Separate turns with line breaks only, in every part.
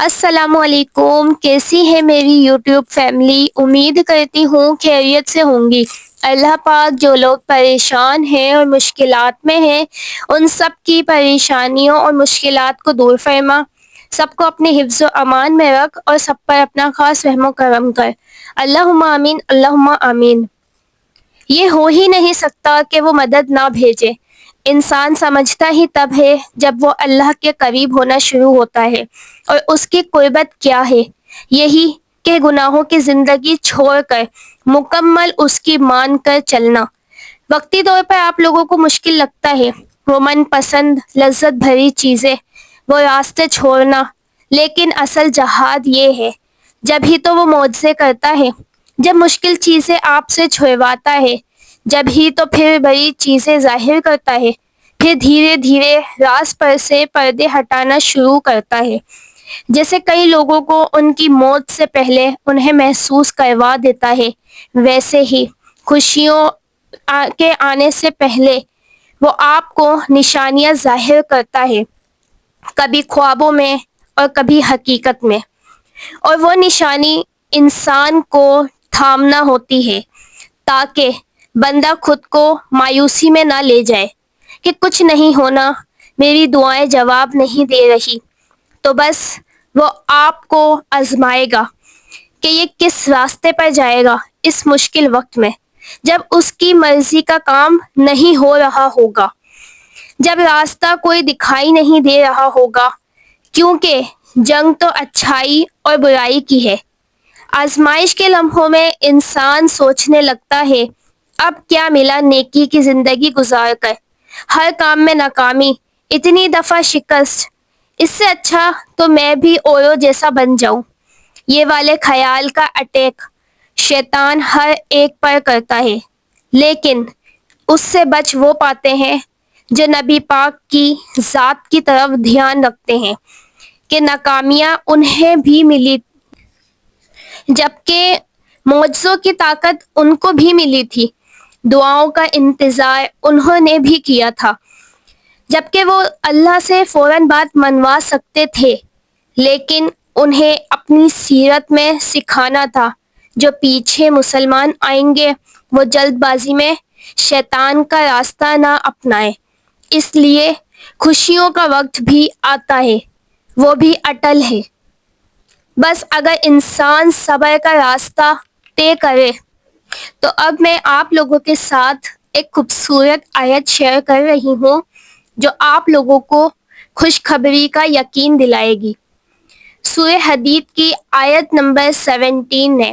السلام علیکم، کیسی ہے میری یوٹیوب فیملی؟ امید کرتی ہوں خیریت سے ہوں گی۔ اللہ پاک جو لوگ پریشان ہیں اور مشکلات میں ہیں ان سب کی پریشانیوں اور مشکلات کو دور فرما، سب کو اپنے حفظ و امان میں رکھ اور سب پر اپنا خاص رحم و کرم کر۔ اللہم آمین، اللہم آمین۔ یہ ہو ہی نہیں سکتا کہ وہ مدد نہ بھیجے۔ انسان سمجھتا ہی تب ہے جب وہ اللہ کے قریب ہونا شروع ہوتا ہے، اور اس کی قربت کیا ہے؟ یہی کہ گناہوں کی زندگی چھوڑ کر مکمل اس کی مان کر چلنا۔ وقتی طور پر آپ لوگوں کو مشکل لگتا ہے وہ من پسند لذت بھری چیزیں، وہ راستے چھوڑنا، لیکن اصل جہاد یہ ہے، جب ہی تو وہ معجزے کرتا ہے، جب مشکل چیزیں آپ سے چھڑواتا ہے، جب ہی تو پھر بڑی چیزیں ظاہر کرتا ہے، پھر دھیرے دھیرے راز پر سے پردے ہٹانا شروع کرتا ہے۔ جیسے کئی لوگوں کو ان کی موت سے پہلے انہیں محسوس کروا دیتا ہے، ویسے ہی خوشیوں کے آنے سے پہلے وہ آپ کو نشانیاں ظاہر کرتا ہے، کبھی خوابوں میں اور کبھی حقیقت میں۔ اور وہ نشانی انسان کو تھامنا ہوتی ہے تاکہ بندہ خود کو مایوسی میں نہ لے جائے کہ کچھ نہیں ہونا، میری دعائیں جواب نہیں دے رہی۔ تو بس وہ آپ کو آزمائے گا کہ یہ کس راستے پر جائے گا اس مشکل وقت میں، جب اس کی مرضی کا کام نہیں ہو رہا ہوگا، جب راستہ کوئی دکھائی نہیں دے رہا ہوگا، کیونکہ جنگ تو اچھائی اور برائی کی ہے۔ آزمائش کے لمحوں میں انسان سوچنے لگتا ہے اب کیا ملا نیکی کی زندگی گزار کر، ہر کام میں ناکامی، اتنی دفعہ شکست، اس سے اچھا تو میں بھی اوروں جیسا بن جاؤں۔ یہ والے خیال کا اٹیک شیطان ہر ایک پر کرتا ہے، لیکن اس سے بچ وہ پاتے ہیں جو نبی پاک کی ذات کی طرف دھیان رکھتے ہیں کہ ناکامیاں انہیں بھی ملی جبکہ معجزوں کی طاقت ان کو بھی ملی تھی، دعاؤں کا انتظار انہوں نے بھی کیا تھا، جبکہ وہ اللہ سے فوراً بات منوا سکتے تھے، لیکن انہیں اپنی سیرت میں سکھانا تھا جو پیچھے مسلمان آئیں گے وہ جلد بازی میں شیطان کا راستہ نہ اپنائیں۔ اس لیے خوشیوں کا وقت بھی آتا ہے، وہ بھی اٹل ہے، بس اگر انسان صبر کا راستہ طے کرے۔ تو اب میں آپ لوگوں کے ساتھ ایک خوبصورت آیت شیئر کر رہی ہوں جو آپ لوگوں کو خوشخبری کا یقین دلائے گی۔ سورہ حدید کی آیت نمبر 17 ہے،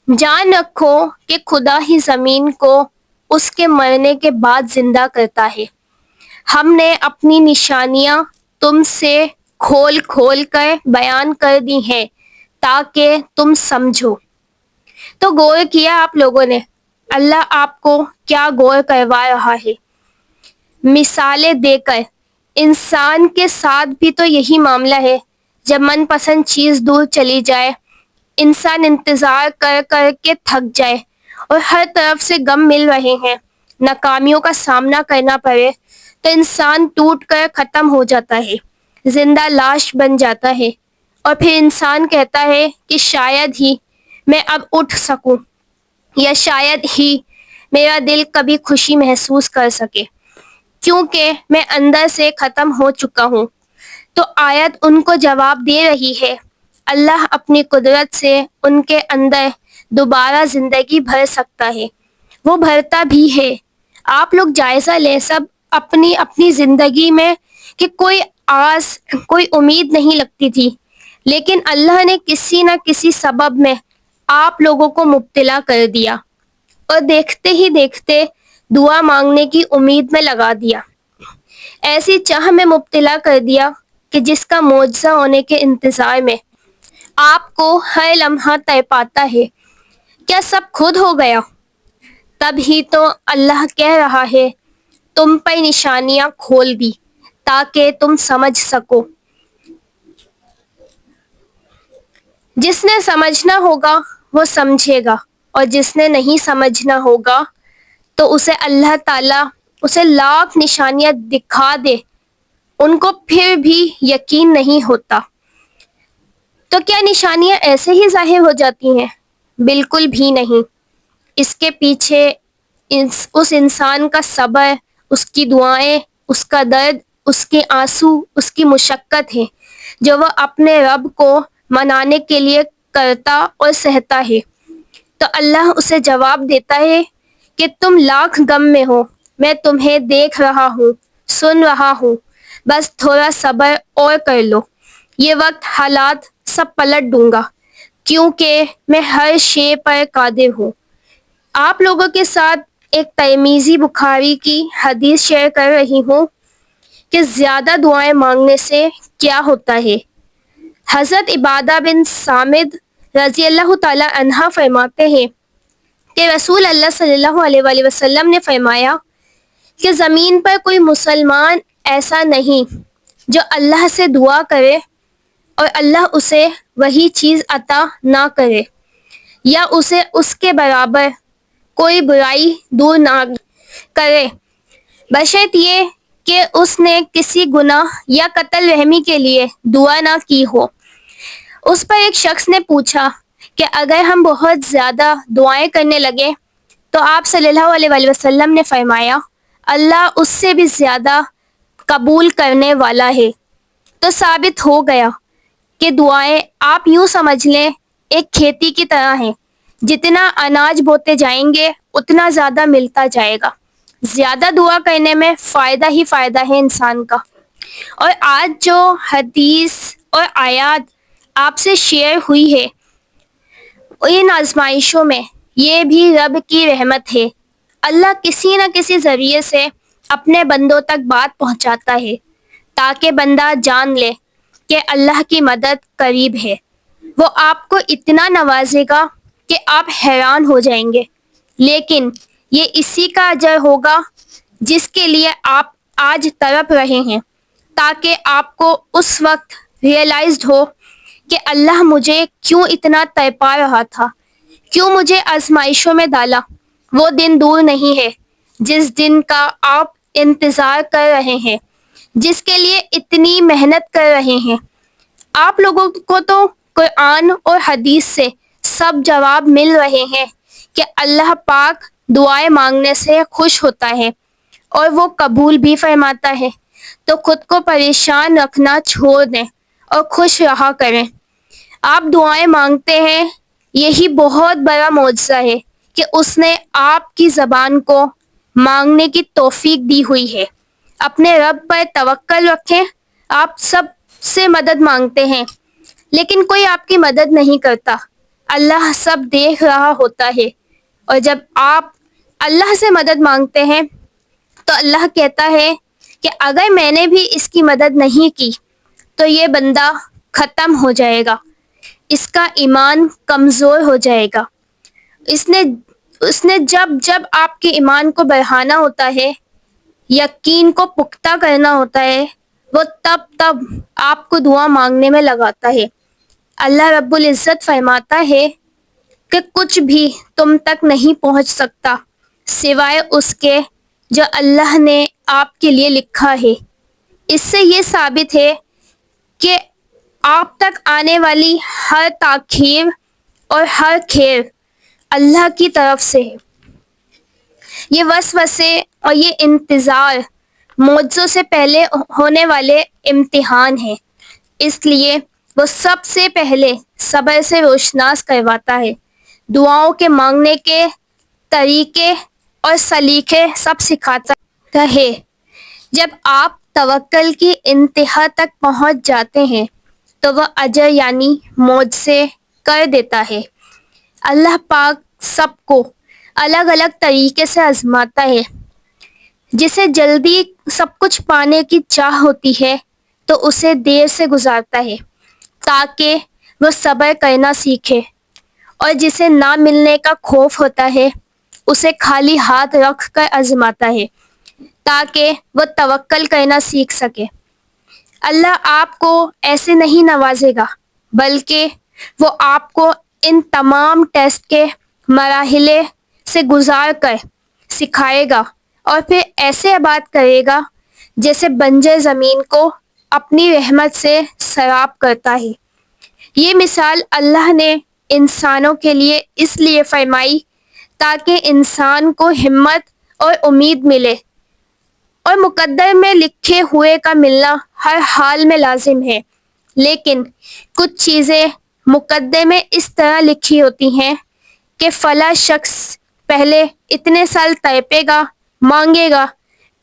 جان رکھو کہ خدا ہی زمین کو اس کے مرنے کے بعد زندہ کرتا ہے۔ ہم نے اپنی نشانیاں تم سے کھول کھول کر بیان کر دی ہیں تاکہ تم سمجھو۔ تو غور کیا آپ لوگوں نے اللہ آپ کو کیا غور کروا رہا ہے؟ مثالیں دے کر۔ انسان کے ساتھ بھی تو یہی معاملہ ہے، جب من پسند چیز دور چلی جائے، انسان انتظار کر کر کے تھک جائے اور ہر طرف سے غم مل رہے ہیں، ناکامیوں کا سامنا کرنا پڑے تو انسان ٹوٹ کر ختم ہو جاتا ہے، زندہ لاش بن جاتا ہے، اور پھر انسان کہتا ہے کہ شاید ہی میں اب اٹھ سکوں، یا شاید ہی میرا دل کبھی خوشی محسوس کر سکے، کیونکہ میں اندر سے ختم ہو چکا ہوں۔ تو آیت ان کو جواب دے رہی ہے، اللہ اپنی قدرت سے ان کے اندر دوبارہ زندگی بھر سکتا ہے، وہ بھرتا بھی ہے۔ آپ لوگ جائزہ لیں سب اپنی اپنی زندگی میں کہ کوئی آس کوئی امید نہیں لگتی تھی، لیکن اللہ نے کسی نہ کسی سبب میں آپ لوگوں کو مبتلا کر دیا اور دیکھتے ہی دیکھتے دعا مانگنے کی امید میں لگا دیا، ایسی چاہ میں مبتلا کر دیا کہ جس کا معجزہ ہونے کے انتظار میں آپ کو ہر لمحہ تڑپاتا ہے۔ کیا سب خود ہو گیا؟ تب ہی تو اللہ کہہ رہا ہے تم پر نشانیاں کھول دی تاکہ تم سمجھ سکو۔ جس نے سمجھنا ہوگا وہ سمجھے گا، اور جس نے نہیں سمجھنا ہوگا تو اسے اللہ تعالیٰ اسے لاکھ نشانیاں دکھا دے، ان کو پھر بھی یقین نہیں ہوتا۔ تو کیا نشانیاں ایسے ہی ظاہر ہو جاتی ہیں؟ بالکل بھی نہیں۔ اس کے پیچھے اس انسان کا صبر، اس کی دعائیں، اس کا درد، اس کے آنسو، اس کی مشقت ہے جو وہ اپنے رب کو منانے کے لیے کرتا اور سہتا ہے۔ تو اللہ اسے جواب دیتا ہے کہ تم لاکھ غم میں ہو، میں تمہیں دیکھ رہا ہوں، سن رہا ہوں، بس تھوڑا صبر اور کر لو، یہ وقت حالات سب پلٹ دوں گا، کیونکہ میں ہر شے پر قادر ہوں۔ آپ لوگوں کے ساتھ ایک ترمذی بخاری کی حدیث شیئر کر رہی ہوں کہ زیادہ دعائیں مانگنے سے کیا ہوتا ہے۔ حضرت عبادہ بن صامد رضی اللہ تعالی عنہ فرماتے ہیں کہ رسول اللہ صلی اللہ علیہ وآلہ وسلم نے فرمایا کہ زمین پر کوئی مسلمان ایسا نہیں جو اللہ سے دعا کرے اور اللہ اسے وہی چیز عطا نہ کرے یا اسے اس کے برابر کوئی برائی دور نہ کرے، بشرط یہ کہ اس نے کسی گناہ یا قتل رحمی کے لیے دعا نہ کی ہو۔ اس پر ایک شخص نے پوچھا کہ اگر ہم بہت زیادہ دعائیں کرنے لگے تو آپ صلی اللہ علیہ وآلہ وسلم نے فرمایا اللہ اس سے بھی زیادہ قبول کرنے والا ہے۔ تو ثابت ہو گیا کہ دعائیں آپ یوں سمجھ لیں ایک کھیتی کی طرح ہیں، جتنا اناج بوتے جائیں گے اتنا زیادہ ملتا جائے گا۔ زیادہ دعا کرنے میں فائدہ ہی فائدہ ہے انسان کا۔ اور آج جو حدیث اور آیات آپ سے شیئر ہوئی ہے، ان آزمائشوں میں یہ بھی رب کی رحمت ہے۔ اللہ کسی نہ کسی ذریعے سے اپنے بندوں تک بات پہنچاتا ہے تاکہ بندہ جان لے کہ اللہ کی مدد قریب ہے۔ وہ آپ کو اتنا نوازے گا کہ آپ حیران ہو جائیں گے، لیکن یہ اسی کا اجر ہوگا جس کے لیے آپ آج تڑپ رہے ہیں، تاکہ آپ کو اس وقت ریئلائزڈ ہو کہ اللہ مجھے کیوں اتنا تڑپا رہا تھا، کیوں مجھے آزمائشوں میں ڈالا۔ وہ دن دور نہیں ہے جس دن کا آپ انتظار کر رہے ہیں، جس کے لیے اتنی محنت کر رہے ہیں۔ آپ لوگوں کو تو قرآن اور حدیث سے سب جواب مل رہے ہیں کہ اللہ پاک دعائیں مانگنے سے خوش ہوتا ہے اور وہ قبول بھی فرماتا ہے، تو خود کو پریشان رکھنا چھوڑ دیں اور خوش رہا کریں۔ آپ دعائیں مانگتے ہیں، یہی بہت بڑا معجزہ ہے کہ اس نے آپ کی زبان کو مانگنے کی توفیق دی ہوئی ہے۔ اپنے رب پر توکل رکھیں۔ آپ سب سے مدد مانگتے ہیں لیکن کوئی آپ کی مدد نہیں کرتا، اللہ سب دیکھ رہا ہوتا ہے، اور جب آپ اللہ سے مدد مانگتے ہیں تو اللہ کہتا ہے کہ اگر میں نے بھی اس کی مدد نہیں کی تو یہ بندہ ختم ہو جائے گا، اس کا ایمان کمزور ہو جائے گا۔ اس نے جب آپ کے ایمان کو بڑھانا ہوتا ہے، یقین کو پختہ کرنا ہوتا ہے، وہ تب آپ کو دعا مانگنے میں لگاتا ہے۔ اللہ رب العزت فرماتا ہے کہ کچھ بھی تم تک نہیں پہنچ سکتا سوائے اس کے جو اللہ نے آپ کے لیے لکھا ہے۔ اس سے یہ ثابت ہے کہ آپ تک آنے والی ہر تاخیر اور ہر خیر اللہ کی طرف سے ہے۔ یہ وسوسے اور یہ انتظار معجزوں سے پہلے ہونے والے امتحان ہیں، اس لیے وہ سب سے پہلے صبر سے روشناس کرواتا ہے، دعاؤں کے مانگنے کے طریقے اور سلیقے سب سکھاتا ہے۔ جب آپ توکل کی انتہا تک پہنچ جاتے ہیں تو وہ اجر یعنی معجزے کر دیتا ہے۔ اللہ پاک سب کو الگ الگ طریقے سے آزماتا ہے۔ جسے جلدی سب کچھ پانے کی چاہ ہوتی ہے تو اسے دیر سے گزارتا ہے تاکہ وہ صبر کرنا سیکھے، اور جسے نہ ملنے کا خوف ہوتا ہے اسے خالی ہاتھ رکھ کر آزماتا ہے تاکہ وہ توکل کرنا سیکھ سکے۔ اللہ آپ کو ایسے نہیں نوازے گا، بلکہ وہ آپ کو ان تمام ٹیسٹ کے مراحل سے گزار کر سکھائے گا اور پھر ایسے آباد کرے گا جیسے بنجر زمین کو اپنی رحمت سے سیراب کرتا ہے۔ یہ مثال اللہ نے انسانوں کے لیے اس لیے فرمائی تاکہ انسان کو ہمت اور امید ملے، اور مقدر میں لکھے ہوئے کا ملنا ہر حال میں لازم ہے، لیکن کچھ چیزیں مقدر میں اس طرح لکھی ہوتی ہیں کہ فلاں شخص پہلے اتنے سال تڑپے گا، مانگے گا،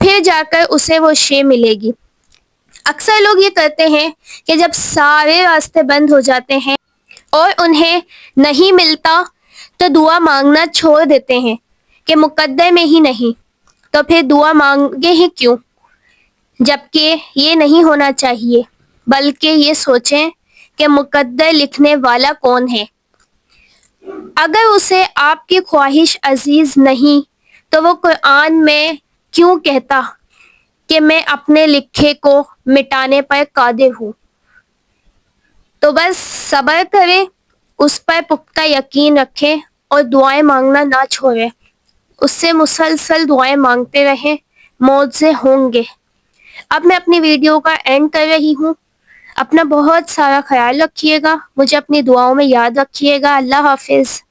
پھر جا کر اسے وہ شے ملے گی۔ اکثر لوگ یہ کرتے ہیں کہ جب سارے راستے بند ہو جاتے ہیں اور انہیں نہیں ملتا تو دعا مانگنا چھوڑ دیتے ہیں کہ مقدر میں ہی نہیں، تو پھر دعا مانگے ہی کیوں؟ جبکہ یہ نہیں ہونا چاہیے، بلکہ یہ سوچیں کہ مقدر لکھنے والا کون ہے۔ اگر اسے آپ کی خواہش عزیز نہیں تو وہ قرآن میں کیوں کہتا کہ میں اپنے لکھے کو مٹانے پر قادر ہوں؟ تو بس صبر کریں، اس پر پختہ یقین رکھیں اور دعائیں مانگنا نہ چھوڑیں۔ اس سے مسلسل دعائیں مانگتے رہیں، معجزے ہوں گے۔ اب میں اپنی ویڈیو کا اینڈ کر رہی ہوں۔ اپنا بہت سارا خیال رکھیے گا، مجھے اپنی دعاؤں میں یاد رکھیے گا۔ اللہ حافظ۔